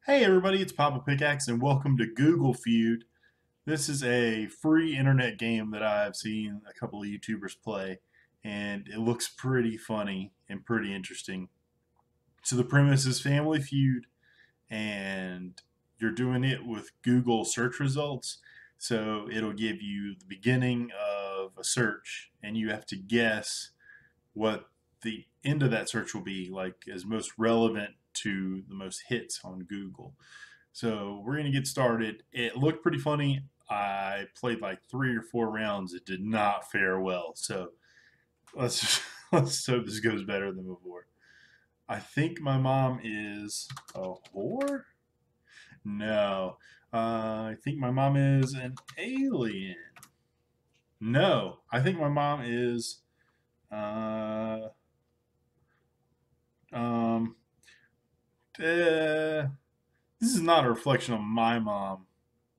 Hey everybody, it's Papa Pickaxe and welcome to Google Feud. This is a free internet game that I've seen a couple of YouTubers play, and it looks pretty funny and pretty interesting. So the premise is Family Feud, and you're doing it with Google search results. So it'll give you the beginning of a search, and you have to guess what the end of that search will be, like as most relevant to the most hits on Google. So we're gonna get started. It looked pretty funny. I played like 3 or 4 rounds. It did not fare well. So let's let's hope this goes better than before. I think my mom is a whore. No, I think my mom is an alien. No, I think my mom is uh, um, uh, this is not a reflection of my mom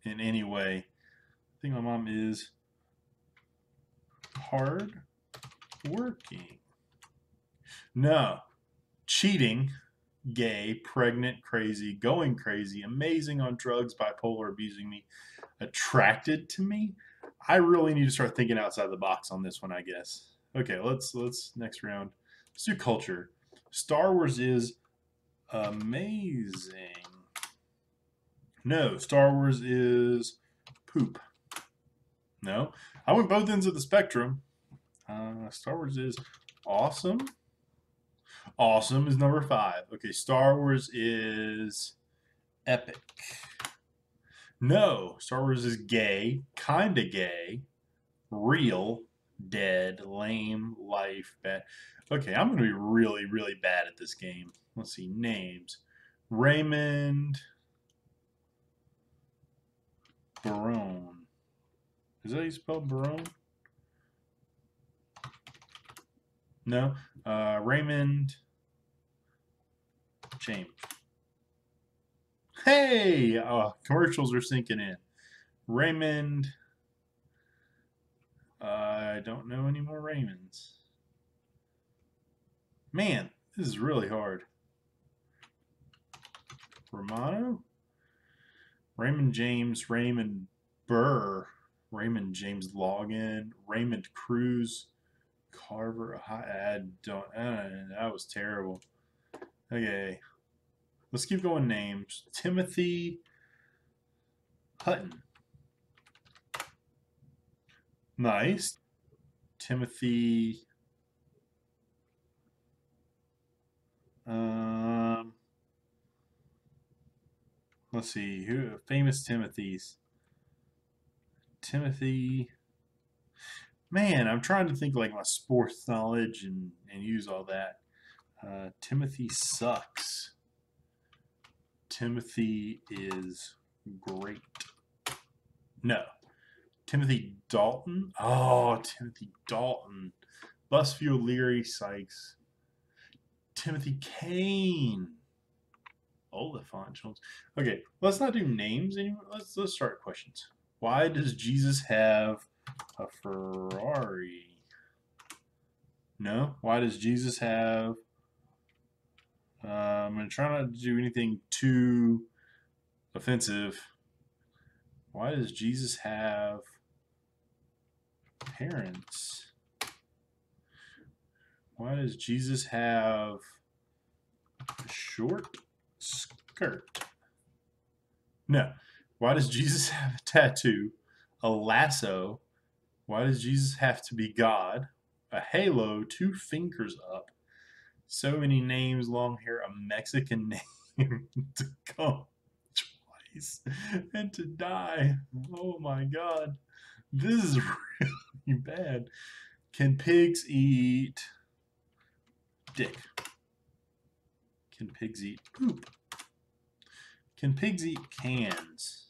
in any way. I think my mom is hard working. No. Cheating, gay, pregnant, crazy, going crazy, amazing on drugs, bipolar, abusing me, attracted to me. I really need to start thinking outside the box on this one, I guess. Okay, let's next round. Let's do culture. Star Wars is amazing. No, Star Wars is poop. No, I went both ends of the spectrum. Star Wars is awesome. Awesome is number 5. Okay, Star Wars is epic. No, Star Wars is gay, kinda gay, real, dead, lame, life, bad. Okay, I'm gonna be really, really bad at this game. Let's see, names. Raymond Barone. Is that how you spell Barone? No. Raymond James. Hey! Commercials are sinking in. Raymond. I don't know any more Raymonds. Man, this is really hard. Romano? Raymond James, Raymond Burr, Raymond James Logan, Raymond Cruz, Carver. That was terrible. Okay, let's keep going. Names. Timothy Hutton. Nice. Timothy. Um, let's see. Who famous Timothys? Timothy. Man, I'm trying to think like my sports knowledge and use all that. Timothy sucks. Timothy is great. No. Timothy Dalton? Oh, Timothy Dalton. Busfield, Leary, Sykes. Timothy Kane. Oliphant Jones. Okay, let's not do names anymore. Let's start questions. Why does Jesus have a Ferrari? No. Why does Jesus have? I'm gonna try not to do anything too offensive. Why does Jesus have parents? Why does Jesus have a short skirt? No. Why does Jesus have a tattoo? A lasso? Why does Jesus have to be God? A halo, 2 fingers up. So many names, long hair, a Mexican name to come twice and to die. Oh my God. This is really bad. Can pigs eat dick? Can pigs eat poop? Can pigs eat cans?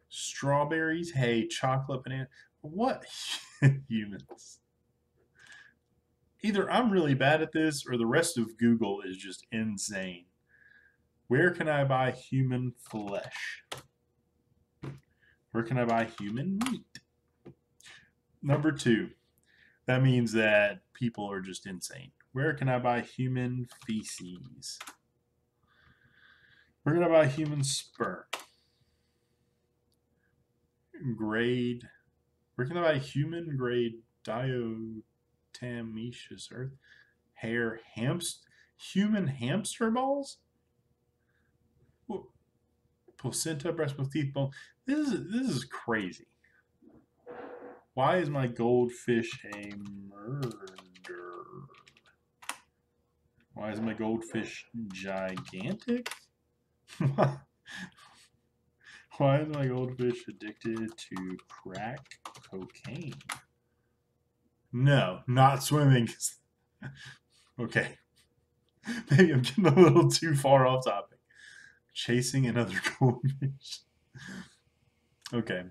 Strawberries, hay, chocolate, banana. What humans? Either I'm really bad at this or the rest of Google is just insane. Where can I buy human flesh? Where can I buy human meat? Number 2. That means that people are just insane. Where can I buy human feces? We're gonna buy human sperm. Grade. We're gonna buy human grade diatomaceous earth. Hair hamster. Human hamster balls. Placenta, breast with teeth, bone. This is crazy. Why is my goldfish a murder? Why is my goldfish gigantic? Why is my goldfish addicted to crack cocaine? No, not swimming. Okay. Maybe I'm getting a little too far off topic. Chasing another goldfish. Okay.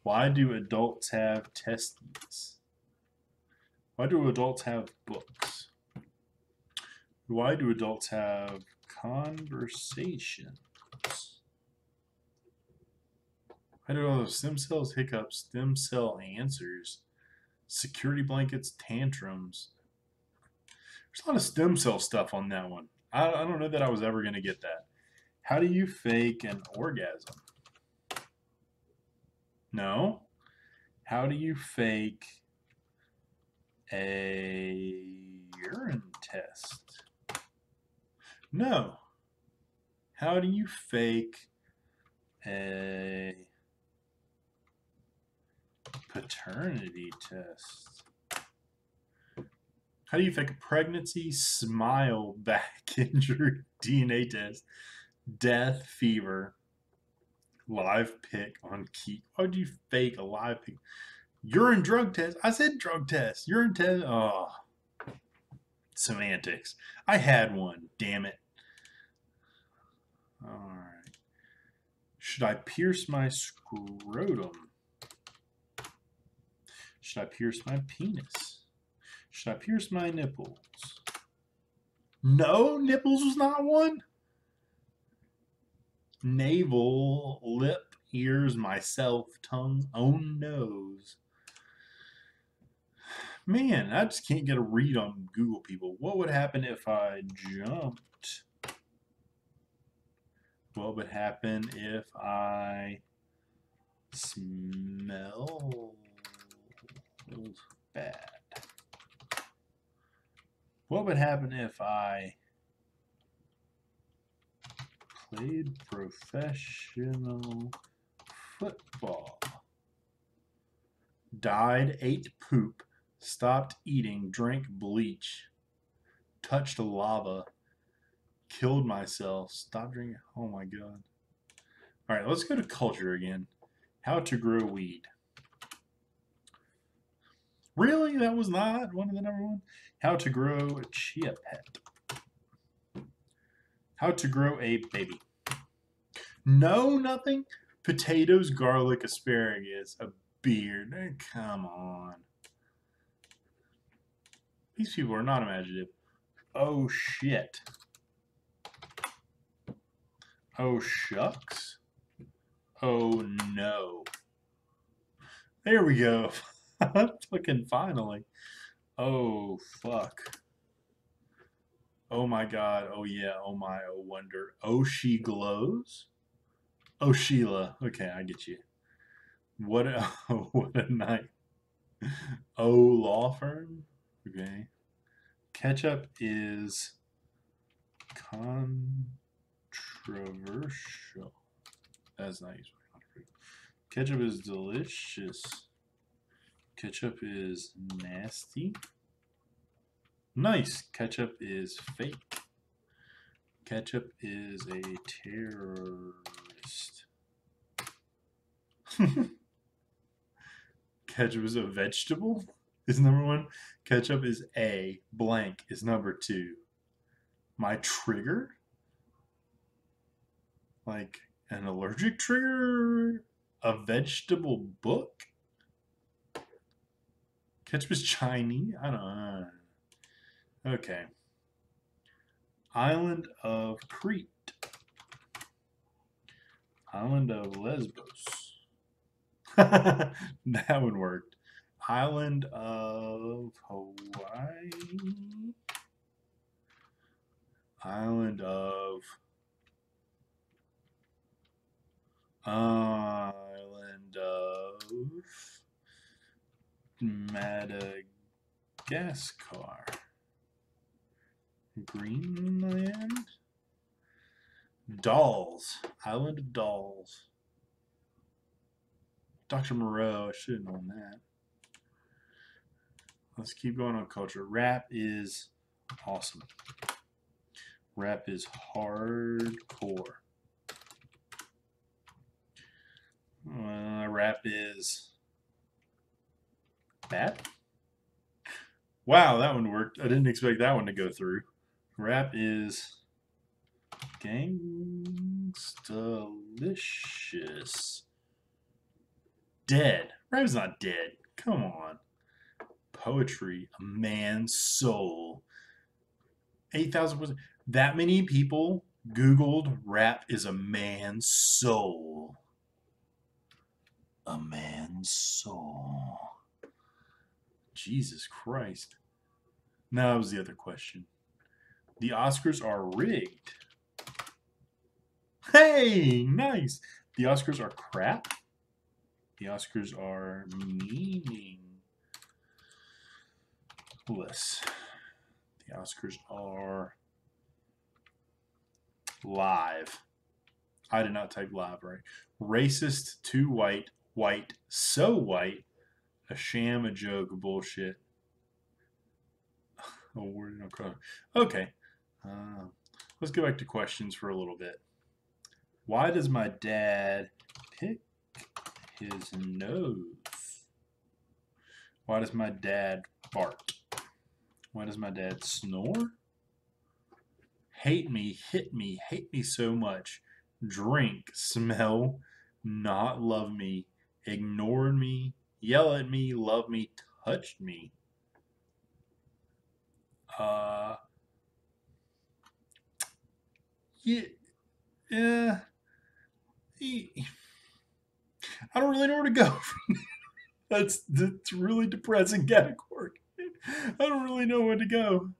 Why do adults have testes? Why do adults have books? Why do adults have conversations? Why do all those stem cells, hiccups, stem cell answers, security blankets, tantrums? There's a lot of stem cell stuff on that one. I don't know that I was ever going to get that. How do you fake an orgasm? No. How do you fake a urine test? No. How do you fake a paternity test? How do you fake a pregnancy, smile, back injury, DNA test, death, fever, live pick on key? Why would you fake a live pick? Urine drug test. I said drug test. Urine test. Oh, semantics. I had one. Damn it. All right. Should I pierce my scrotum? Should I pierce my penis? Should I pierce my nipples? No, nipples was not one. Navel, lip, ears, myself, tongue, own nose. Man, I just can't get a read on Google people. What would happen if I jumped? What would happen if I smelled bad? What would happen if I played professional football? Died, ate poop, stopped eating, drank bleach, touched lava, killed myself, stopped drinking. Oh my god. All right, let's go to culture again. How to grow weed. Really? That was not one of the number one? How to grow a chia pet. How to grow a baby. No, nothing. Potatoes, garlic, asparagus, a beard. Come on. These people are not imaginative. Oh, shit. Oh, shucks. Oh, no. There we go. Fucking finally. Oh, fuck. Oh, my God. Oh, yeah. Oh, my. Oh, wonder. Oh, she glows? Oh, Sheila. Okay, I get you. What a, what a night. Oh, law firm? Okay. Ketchup is controversial. That's not useful. Ketchup is delicious. Ketchup is nasty. Nice. Ketchup is fake. Ketchup is a terrorist. Ketchup is a vegetable is number one. Ketchup is A. Blank is number two. My trigger? Like an allergic trigger? A vegetable book? Ketchup is Chinese? I don't know. Okay. Island of Crete. Island of Lesbos. That one worked. Island of Hawaii. Island of Island of Madagascar. Greenland? Dolls. Island of Dolls. Dr. Moreau, I should have known that. Let's keep going on culture. Rap is awesome. Rap is hardcore. Rap is bad. Wow, that one worked. I didn't expect that one to go through. Rap is gangstalicious. Dead. Rap is not dead. Come on. Poetry, a man's soul. 8,000%. That many people Googled rap is a man's soul. A man's soul. Jesus Christ. No, that was the other question. The Oscars are rigged. Hey, nice. The Oscars are crap. The Oscars are meaningless. The Oscars are live. I did not type live right. Racist, too white, white, so white, a sham, a joke, bullshit. Awarded no color. Okay. Let's go back to questions for a little bit. Why does my dad pick his nose? Why does my dad fart? Why does my dad snore? Hate me so much. Drink, smell, not love me, ignored me, yell at me, love me, touched me. Yeah. I don't really know where to go. That's really depressing category. I don't really know where to go.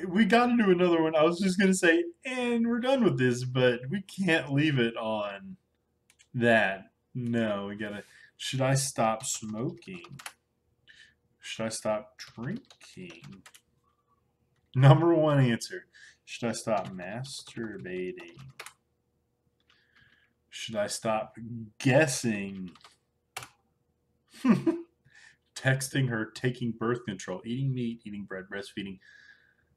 We got to do another one. I was just gonna say, and we're done with this, but we can't leave it on that. No, we gotta. Should I stop smoking? Should I stop drinking? Number one answer. Should I stop masturbating? Should I stop guessing? Texting her, taking birth control, eating meat, eating bread, breastfeeding,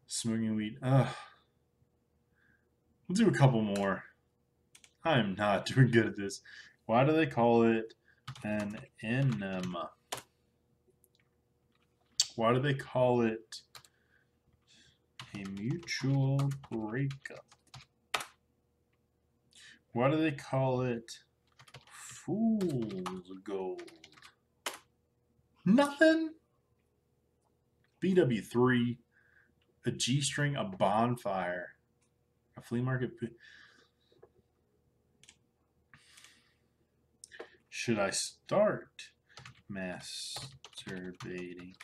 smoking weed. Ugh. We'll do a couple more. I'm not doing good at this. Why do they call it an enema? Why do they call it a mutual breakup? Why do they call it fool's gold? Nothing. BW3, a G-string, a bonfire, a flea market. Should I start masturbating?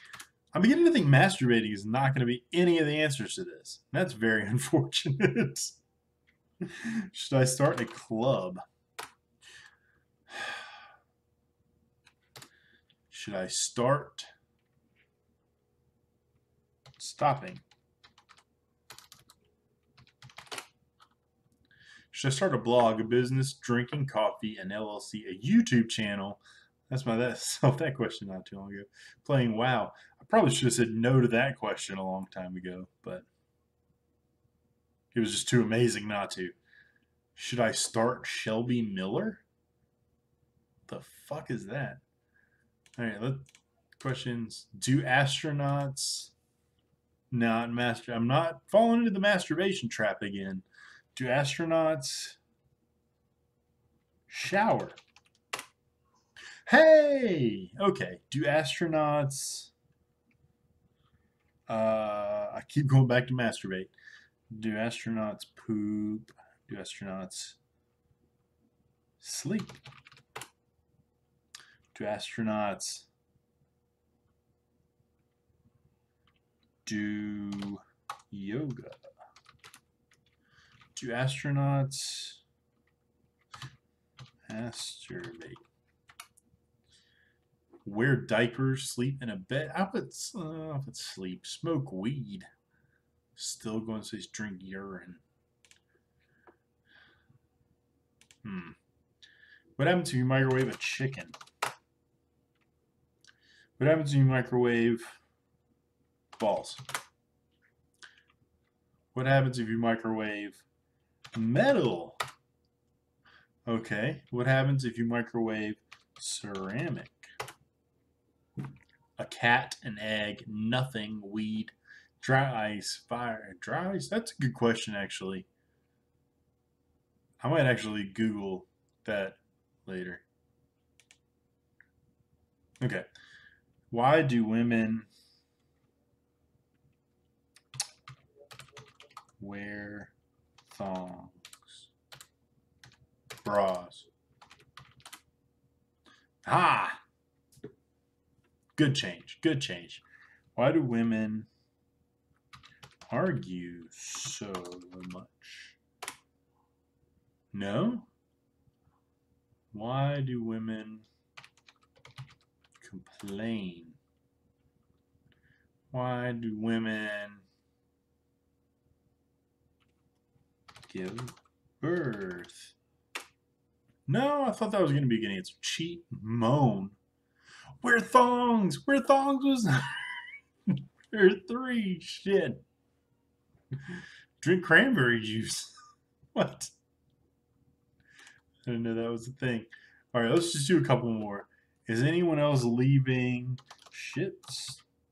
I'm beginning to think masturbating is not going to be any of the answers to this. That's very unfortunate. Should I start a club? Should I start stopping? Should I start a blog, a business, drinking coffee, an LLC, a YouTube channel? That's solved that question not too long ago. Playing WoW. I probably should have said no to that question a long time ago, but it was just too amazing not to. Should I start Shelby Miller? The fuck is that? All right, questions. Do astronauts not master? I'm not falling into the masturbation trap again. Do astronauts shower? Hey! Okay. Do astronauts... I keep going back to masturbate. Do astronauts poop? Do astronauts sleep? Do astronauts do yoga? Do astronauts Masturbate. Wear diapers, sleep in a bed. I would sleep. Smoke weed. Still going to say drink urine. What happens if you microwave a chicken? What happens if you microwave balls? What happens if you microwave metal? Okay. What happens if you microwave ceramic? A cat, an egg, nothing, weed, dry ice, fire. Dry ice? That's a good question, actually. I might actually Google that later. Okay. Why do women wear thongs? Bras. Ah! Good change. Good change. Why do women argue so much? No? Why do women complain? Why do women give birth? No, I thought that was going to be a good answer. Cheat, moan. Wear thongs. Wear thongs was there 3. Shit. Drink cranberry juice. What? I didn't know that was a thing. All right, let's just do a couple more. Is anyone else leaving shit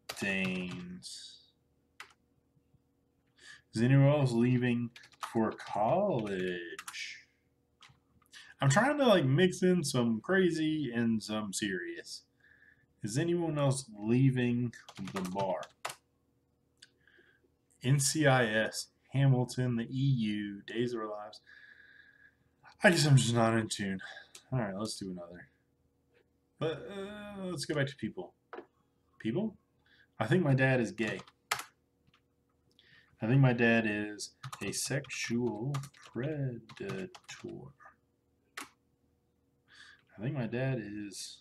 stains? Is anyone else leaving for college? I'm trying to like mix in some crazy and some serious. Is anyone else leaving the bar? NCIS, Hamilton, the EU, Days of Our Lives. I guess I'm just not in tune. All right, let's do another. But let's go back to people. People? I think my dad is gay. I think my dad is a sexual predator. I think my dad is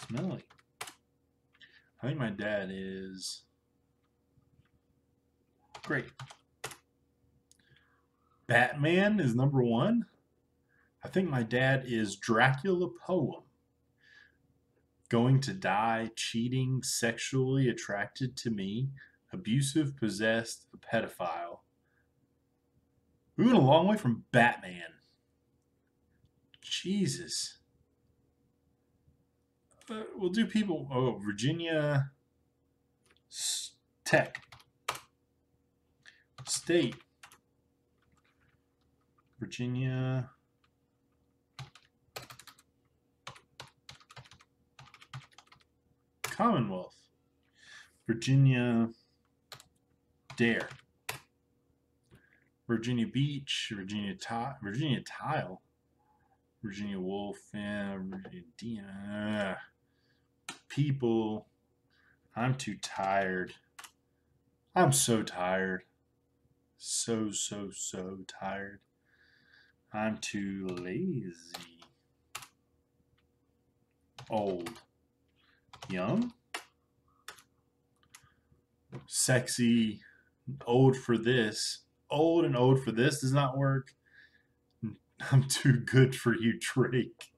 smelly. I think my dad is great. Batman is number 1. I think my dad is Dracula poem. Going to die, cheating, sexually attracted to me, abusive, possessed, a pedophile. We went a long way from Batman. Jesus. We'll do people. Oh, Virginia Tech. State. Virginia. Commonwealth. Virginia Dare. Virginia Beach. Virginia Tile. Virginia Wolf. Virginia. People. I'm too tired. I'm so tired. So tired. I'm too lazy. Old. Young. Sexy. Old for this. Old and old for this does not work. I'm too good for you, Drake.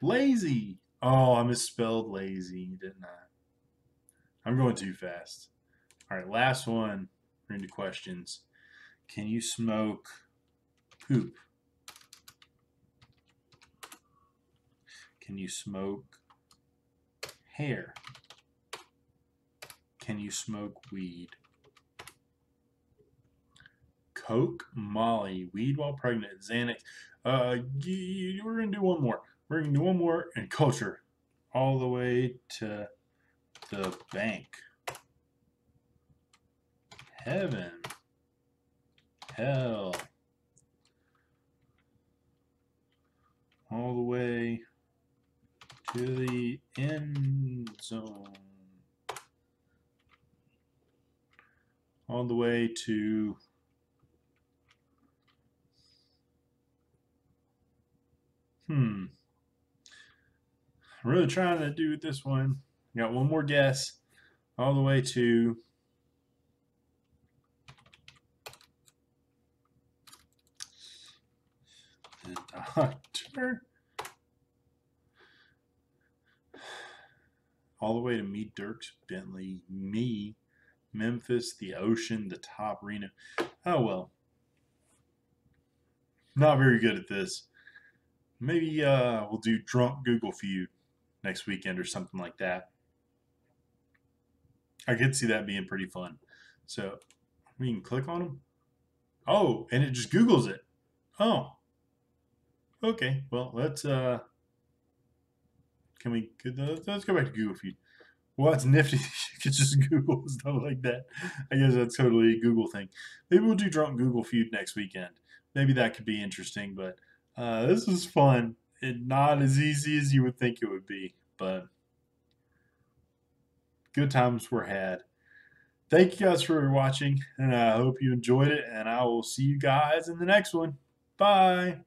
Lazy. Oh, I misspelled lazy, didn't I? I'm going too fast. All right, last one. We're into questions. Can you smoke poop? Can you smoke hair? Can you smoke weed? Coke, Molly, weed while pregnant, Xanax. We're going to do one more. We're going to do one more and culture. All the way to the bank. Heaven. Hell. All the way to the end zone. All the way to I'm really trying to do this one. Got one more guess. All the way to the doctor. All the way to me, Dirks Bentley, me, Memphis, the Ocean, the Top Reno. Oh well, not very good at this. Maybe we'll do drunk Google Feud next weekend or something like that. I could see that being pretty fun. So we can click on them. Oh, and it just Googles it. Oh, okay. Well, can we? Let's go back to Google Feud. Well, that's nifty. You could just Google stuff like that. I guess that's totally a Google thing. Maybe we'll do drunk Google Feud next weekend. Maybe that could be interesting. But this was fun. And not as easy as you would think it would be, but good times were had. Thank you guys for watching, and I hope you enjoyed it. And I will see you guys in the next one. Bye.